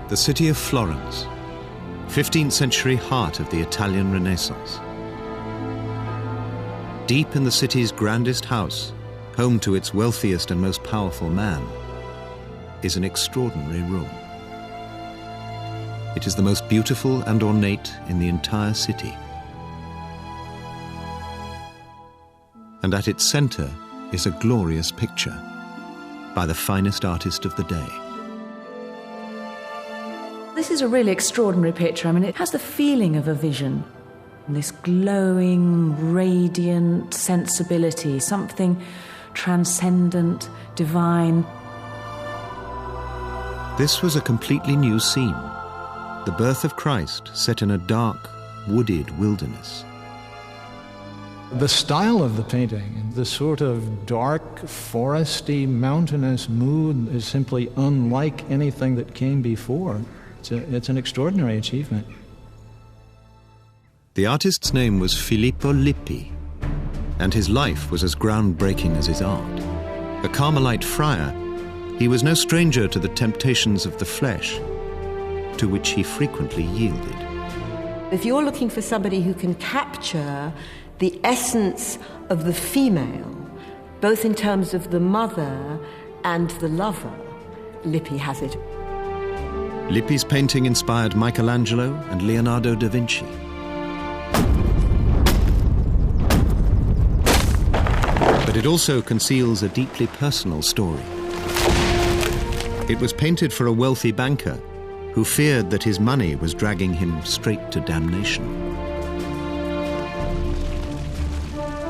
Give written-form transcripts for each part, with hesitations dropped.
The city of Florence, 15th century heart of the Italian Renaissance. Deep in the city's grandest house, home to its wealthiest and most powerful man, is an extraordinary room. It is the most beautiful and ornate in the entire city. And at its center is a glorious picture by the finest artist of the day. This is a really extraordinary picture. I mean, it has the feeling of a vision. This glowing, radiant sensibility, something transcendent, divine. This was a completely new scene. The birth of Christ set in a dark, wooded wilderness. The style of the painting, the sort of dark, foresty, mountainous mood is simply unlike anything that came before. It's an extraordinary achievement. The artist's name was Filippo Lippi, and his life was as groundbreaking as his art. A Carmelite friar, he was no stranger to the temptations of the flesh, to which he frequently yielded. If you're looking for somebody who can capture the essence of the female, both in terms of the mother and the lover, Lippi has it. Lippi's painting inspired Michelangelo and Leonardo da Vinci. But it also conceals a deeply personal story. It was painted for a wealthy banker who feared that his money was dragging him straight to damnation.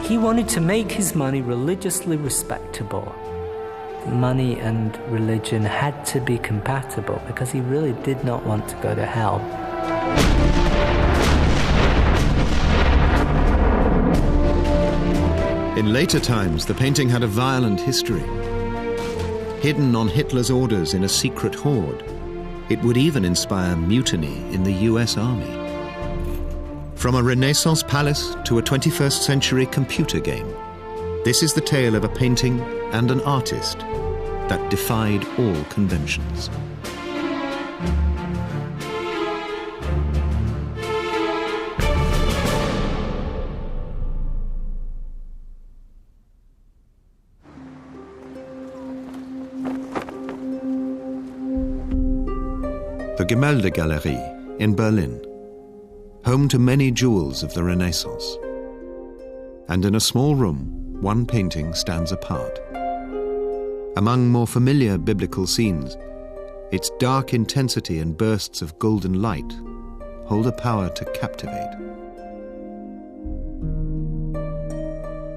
He wanted to make his money religiously respectable. Money and religion had to be compatible because he really did not want to go to hell. In later times, the painting had a violent history. Hidden on Hitler's orders in a secret hoard, it would even inspire mutiny in the US Army. From a Renaissance palace to a 21st century computer game, this is the tale of a painting and an artist that defied all conventions. The Gemäldegalerie in Berlin, home to many jewels of the Renaissance. And in a small room, one painting stands apart. Among more familiar biblical scenes, its dark intensity and bursts of golden light hold a power to captivate.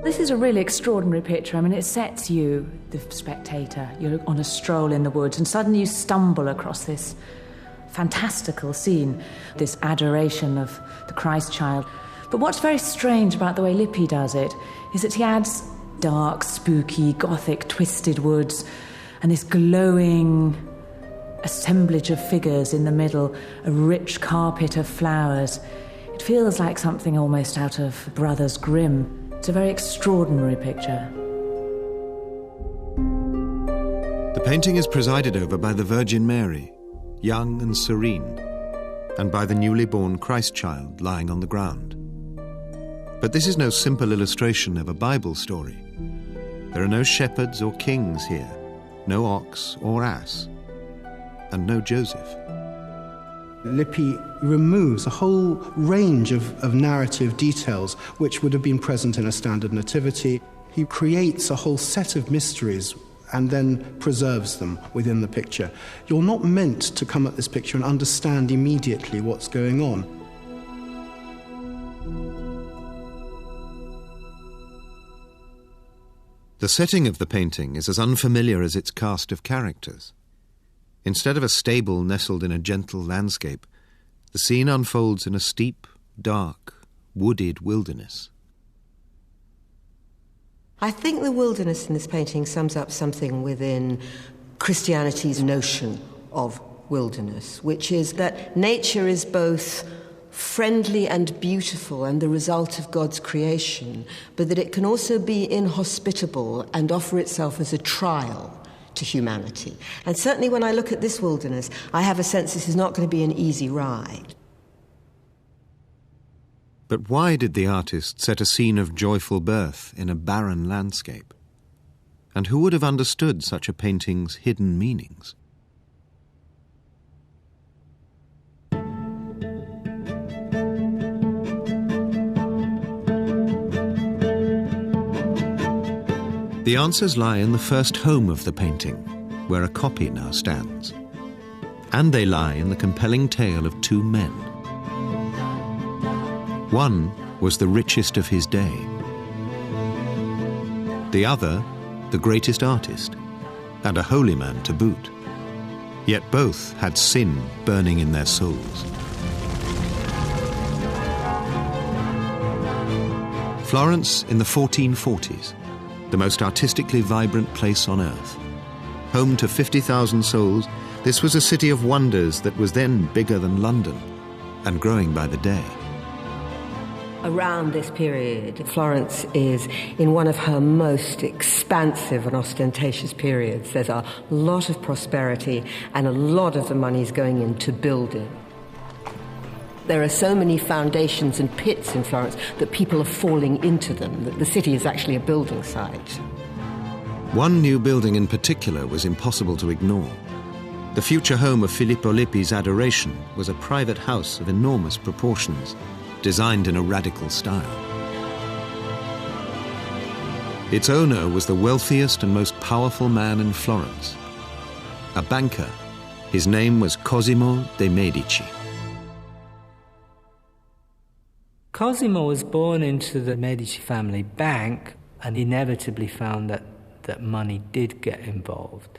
This is a really extraordinary picture. I mean, it sets you, the spectator, you're on a stroll in the woods, and suddenly you stumble across this fantastical scene, this adoration of the Christ child. But what's very strange about the way Lippi does it is that he adds dark, spooky, gothic, twisted woods and this glowing assemblage of figures in the middle, a rich carpet of flowers. It feels like something almost out of Brothers Grimm. It's a very extraordinary picture. The painting is presided over by the Virgin Mary, young and serene, and by the newly born Christ child lying on the ground. But this is no simple illustration of a Bible story. There are no shepherds or kings here, no ox or ass, and no Joseph. Lippi removes a whole range of narrative details which would have been present in a standard nativity. He creates a whole set of mysteries and then preserves them within the picture. You're not meant to come at this picture and understand immediately what's going on. The setting of the painting is as unfamiliar as its cast of characters. Instead of a stable nestled in a gentle landscape, the scene unfolds in a steep, dark, wooded wilderness. I think the wilderness in this painting sums up something within Christianity's notion of wilderness, which is that nature is both friendly and beautiful and the result of God's creation, but that it can also be inhospitable and offer itself as a trial to humanity. And certainly when I look at this wilderness, I have a sense this is not going to be an easy ride. But why did the artist set a scene of joyful birth in a barren landscape? And who would have understood such a painting's hidden meanings? The answers lie in the first home of the painting, where a copy now stands. And they lie in the compelling tale of two men. One was the richest of his day. The other, the greatest artist, and a holy man to boot. Yet both had sin burning in their souls. Florence in the 1440s, the most artistically vibrant place on earth. Home to 50,000 souls, this was a city of wonders that was then bigger than London and growing by the day. Around this period, Florence is in one of her most expansive and ostentatious periods. There's a lot of prosperity and a lot of the money is going into building. There are so many foundations and pits in Florence that people are falling into them, that the city is actually a building site. One new building in particular was impossible to ignore. The future home of Filippo Lippi's adoration was a private house of enormous proportions, designed in a radical style. Its owner was the wealthiest and most powerful man in Florence, a banker. His name was Cosimo de' Medici. Cosimo was born into the Medici family bank and inevitably found that money did get involved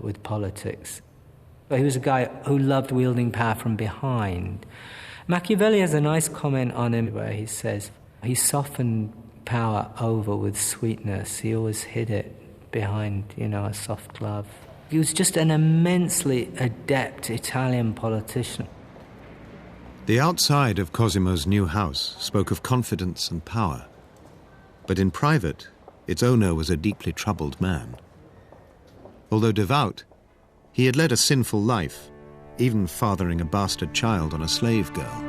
with politics. But he was a guy who loved wielding power from behind. Machiavelli has a nice comment on him where he says he softened power over with sweetness. He always hid it behind, a soft glove. He was just an immensely adept Italian politician. The outside of Cosimo's new house spoke of confidence and power. But in private, its owner was a deeply troubled man. Although devout, he had led a sinful life, even fathering a bastard child on a slave girl.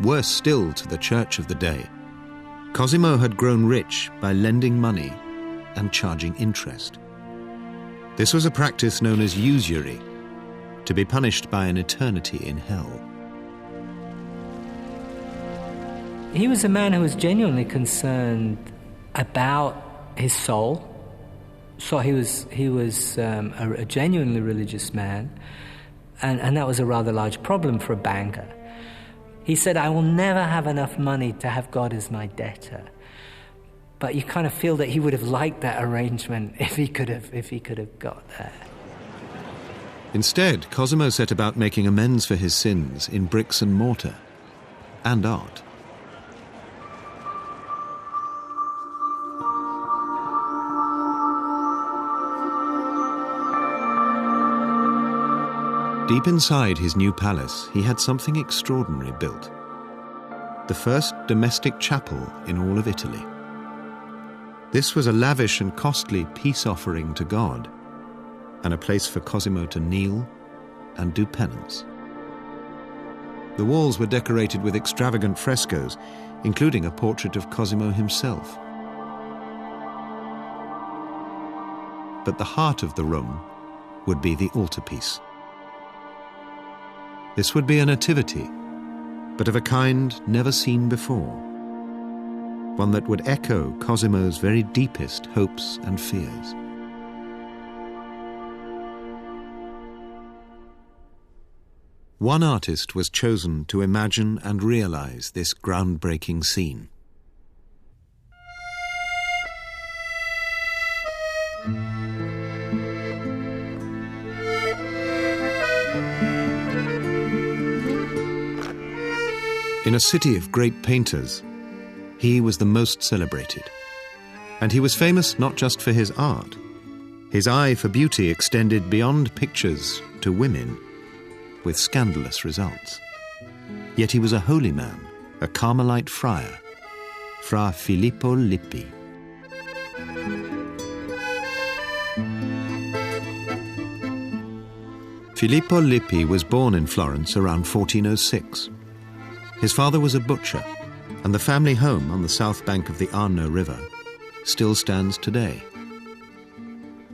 Worse still to the church of the day, Cosimo had grown rich by lending money and charging interest. This was a practice known as usury, to be punished by an eternity in hell. He was a man who was genuinely concerned about his soul. So he was a genuinely religious man, and that was a rather large problem for a banker. He said, I will never have enough money to have God as my debtor. But you kind of feel that he would have liked that arrangement if he could have got there. Instead, Cosimo set about making amends for his sins in bricks and mortar and art. Deep inside his new palace, he had something extraordinary built. The first domestic chapel in all of Italy. This was a lavish and costly peace offering to God, and a place for Cosimo to kneel and do penance. The walls were decorated with extravagant frescoes, including a portrait of Cosimo himself. But the heart of the room would be the altarpiece. This would be a nativity, but of a kind never seen before. One that would echo Cosimo's very deepest hopes and fears. One artist was chosen to imagine and realize this groundbreaking scene. In a city of great painters, he was the most celebrated. And he was famous not just for his art. His eye for beauty extended beyond pictures to women, with scandalous results. Yet he was a holy man, a Carmelite friar, Fra Filippo Lippi. Filippo Lippi was born in Florence around 1406. His father was a butcher, and the family home on the south bank of the Arno River still stands today.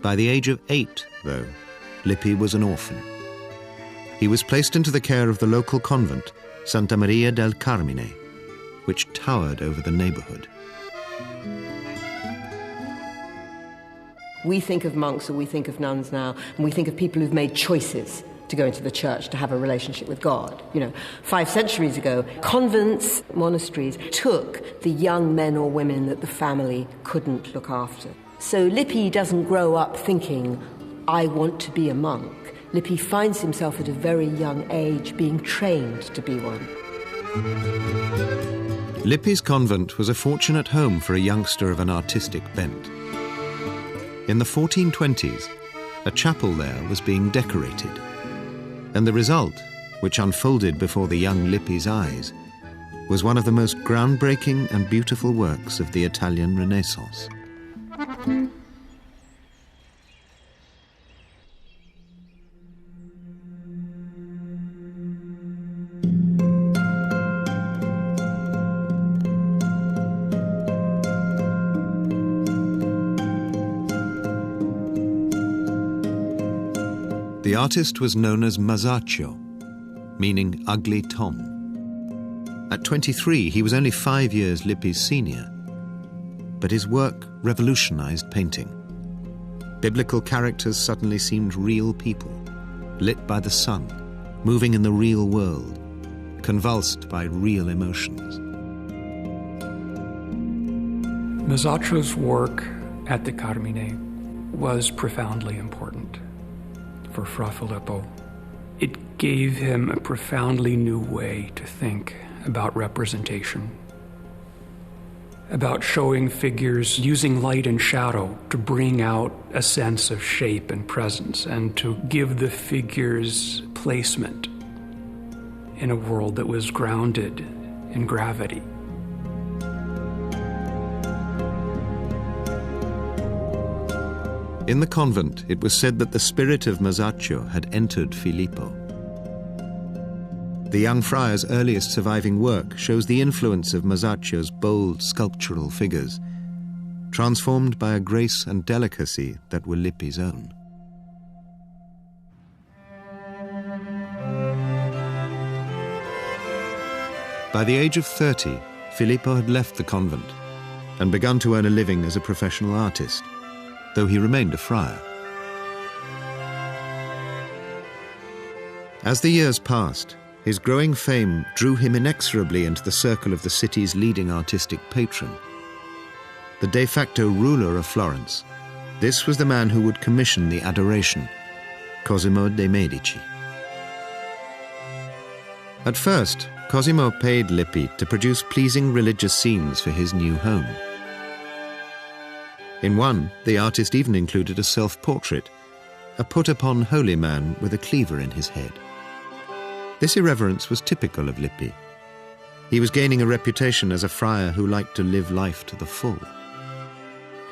By the age of 8, though, Lippi was an orphan. He was placed into the care of the local convent, Santa Maria del Carmine, which towered over the neighborhood. We think of monks or we think of nuns now, and we think of people who've made choices to go into the church to have a relationship with God. 5 centuries ago, convents, monasteries took the young men or women that the family couldn't look after. So Lippi doesn't grow up thinking, I want to be a monk. Lippi finds himself at a very young age being trained to be one. Lippi's convent was a fortunate home for a youngster of an artistic bent. In the 1420s, a chapel there was being decorated, and the result, which unfolded before the young Lippi's eyes, was one of the most groundbreaking and beautiful works of the Italian Renaissance. The artist was known as Masaccio, meaning ugly Tom. At 23, he was only 5 years Lippi's senior, but his work revolutionized painting. Biblical characters suddenly seemed real people, lit by the sun, moving in the real world, convulsed by real emotions. Masaccio's work at the Carmine was profoundly important for Fra Filippo. It gave him a profoundly new way to think about representation, about showing figures using light and shadow to bring out a sense of shape and presence, and to give the figures placement in a world that was grounded in gravity. In the convent, it was said that the spirit of Masaccio had entered Filippo. The young friar's earliest surviving work shows the influence of Masaccio's bold sculptural figures, transformed by a grace and delicacy that were Lippi's own. By the age of 30, Filippo had left the convent and begun to earn a living as a professional artist, though he remained a friar. As the years passed, his growing fame drew him inexorably into the circle of the city's leading artistic patron. The de facto ruler of Florence, this was the man who would commission the Adoration, Cosimo de' Medici. At first, Cosimo paid Lippi to produce pleasing religious scenes for his new home. In one, the artist even included a self-portrait, a put-upon holy man with a cleaver in his head. This irreverence was typical of Lippi. He was gaining a reputation as a friar who liked to live life to the full.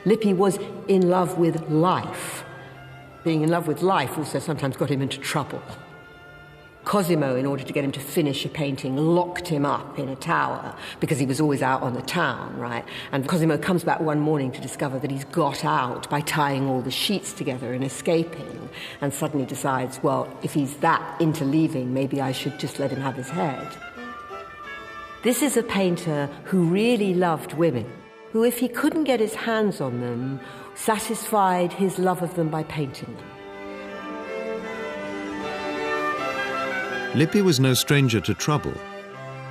Lippi was in love with life. Being in love with life also sometimes got him into trouble. Cosimo, in order to get him to finish a painting, locked him up in a tower because he was always out on the town, right? And Cosimo comes back one morning to discover that he's got out by tying all the sheets together and escaping, and suddenly decides, well, if he's that into leaving, maybe I should just let him have his head. This is a painter who really loved women, who, if he couldn't get his hands on them, satisfied his love of them by painting them. Lippi was no stranger to trouble,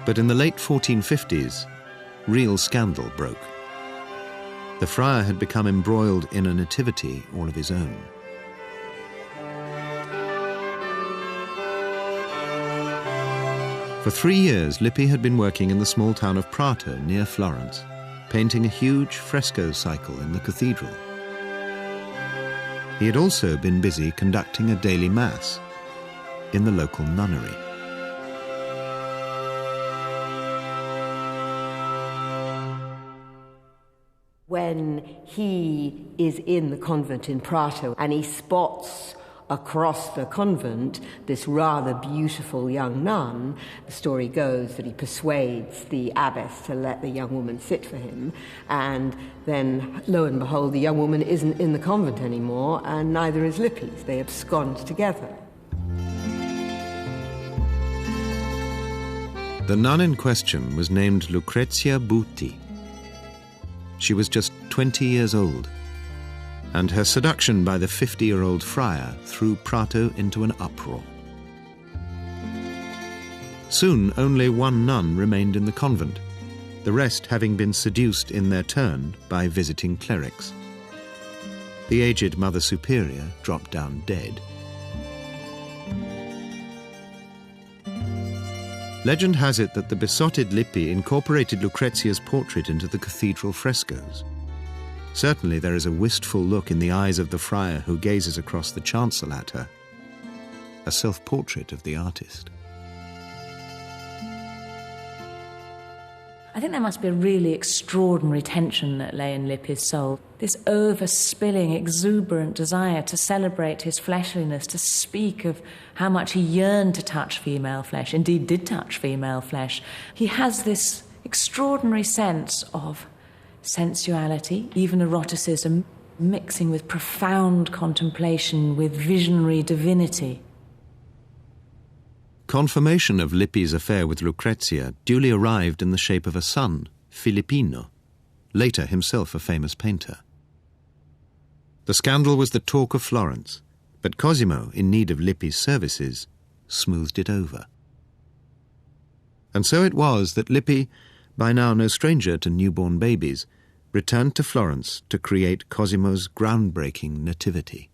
but in the late 1450s, real scandal broke. The friar had become embroiled in a nativity all of his own. For 3 years, Lippi had been working in the small town of Prato near Florence, painting a huge fresco cycle in the cathedral. He had also been busy conducting a daily mass in the local nunnery. When he is in the convent in Prato and he spots across the convent this rather beautiful young nun. The story goes that he persuades the abbess to let the young woman sit for him, and then, lo and behold, the young woman isn't in the convent anymore, and neither is Lippi. They abscond together. The nun in question was named Lucrezia Butti. She was just 20 years old, and her seduction by the 50-year-old friar threw Prato into an uproar. Soon, only one nun remained in the convent, the rest having been seduced in their turn by visiting clerics. The aged Mother Superior dropped down dead. Legend has it that the besotted Lippi incorporated Lucrezia's portrait into the cathedral frescoes. Certainly there is a wistful look in the eyes of the friar who gazes across the chancel at her, a self-portrait of the artist. I think there must be a really extraordinary tension that lay in Lippi's soul. This overspilling, exuberant desire to celebrate his fleshliness, to speak of how much he yearned to touch female flesh, indeed did touch female flesh. He has this extraordinary sense of sensuality, even eroticism, mixing with profound contemplation, with visionary divinity. Confirmation of Lippi's affair with Lucrezia duly arrived in the shape of a son, Filippino, later himself a famous painter. The scandal was the talk of Florence, but Cosimo, in need of Lippi's services, smoothed it over. And so it was that Lippi, by now no stranger to newborn babies, returned to Florence to create Cosimo's groundbreaking Nativity.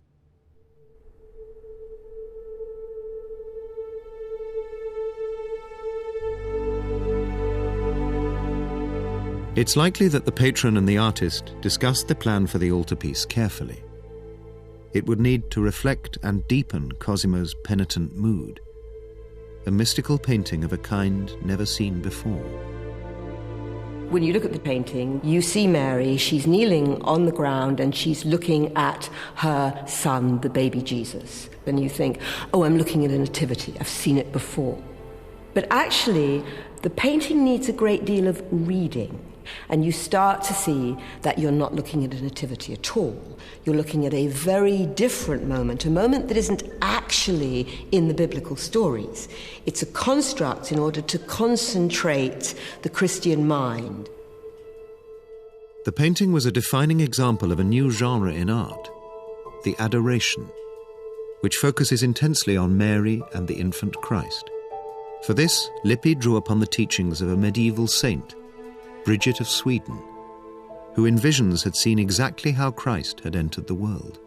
It's likely that the patron and the artist discussed the plan for the altarpiece carefully. It would need to reflect and deepen Cosimo's penitent mood, a mystical painting of a kind never seen before. When you look at the painting, you see Mary, she's kneeling on the ground and she's looking at her son, the baby Jesus. And you think, oh, I'm looking at a nativity, I've seen it before. But actually, the painting needs a great deal of reading. And you start to see that you're not looking at a nativity at all. You're looking at a very different moment, a moment that isn't actually in the biblical stories. It's a construct in order to concentrate the Christian mind. The painting was a defining example of a new genre in art, the adoration, which focuses intensely on Mary and the infant Christ. For this, Lippi drew upon the teachings of a medieval saint, Bridget of Sweden, who in visions had seen exactly how Christ had entered the world.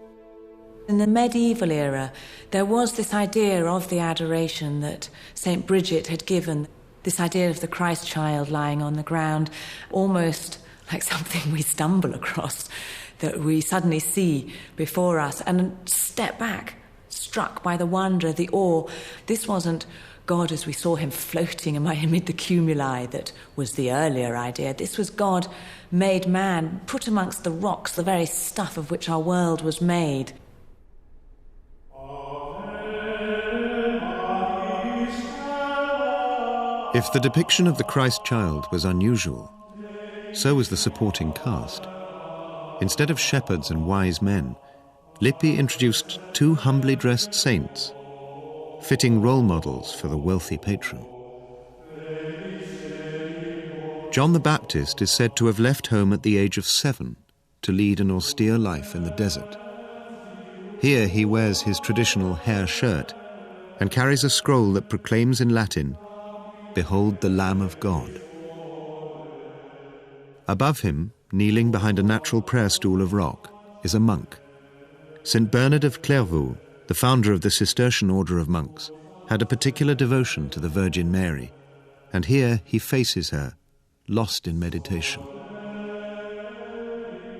In the medieval era, there was this idea of the adoration that St. Bridget had given, this idea of the Christ child lying on the ground, almost like something we stumble across, that we suddenly see before us and step back, struck by the wonder, the awe. This wasn't God as we saw him floating amid the cumuli that was the earlier idea. This was God made man, put amongst the rocks, the very stuff of which our world was made. If the depiction of the Christ child was unusual, so was the supporting cast. Instead of shepherds and wise men, Lippi introduced two humbly dressed saints, fitting role models for the wealthy patron. John the Baptist is said to have left home at the age of 7 to lead an austere life in the desert. Here he wears his traditional hair shirt and carries a scroll that proclaims in Latin, "Behold the Lamb of God." Above him, kneeling behind a natural prayer stool of rock, is a monk. St. Bernard of Clairvaux, the founder of the Cistercian order of monks, had a particular devotion to the Virgin Mary, and here he faces her, lost in meditation.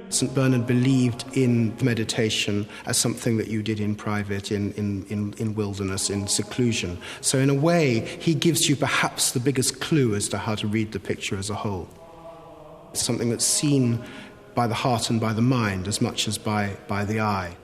St. Bernard believed in meditation as something that you did in private, in wilderness, in seclusion. So in a way, he gives you perhaps the biggest clue as to how to read the picture as a whole. It's something that's seen by the heart and by the mind as much as by the eye.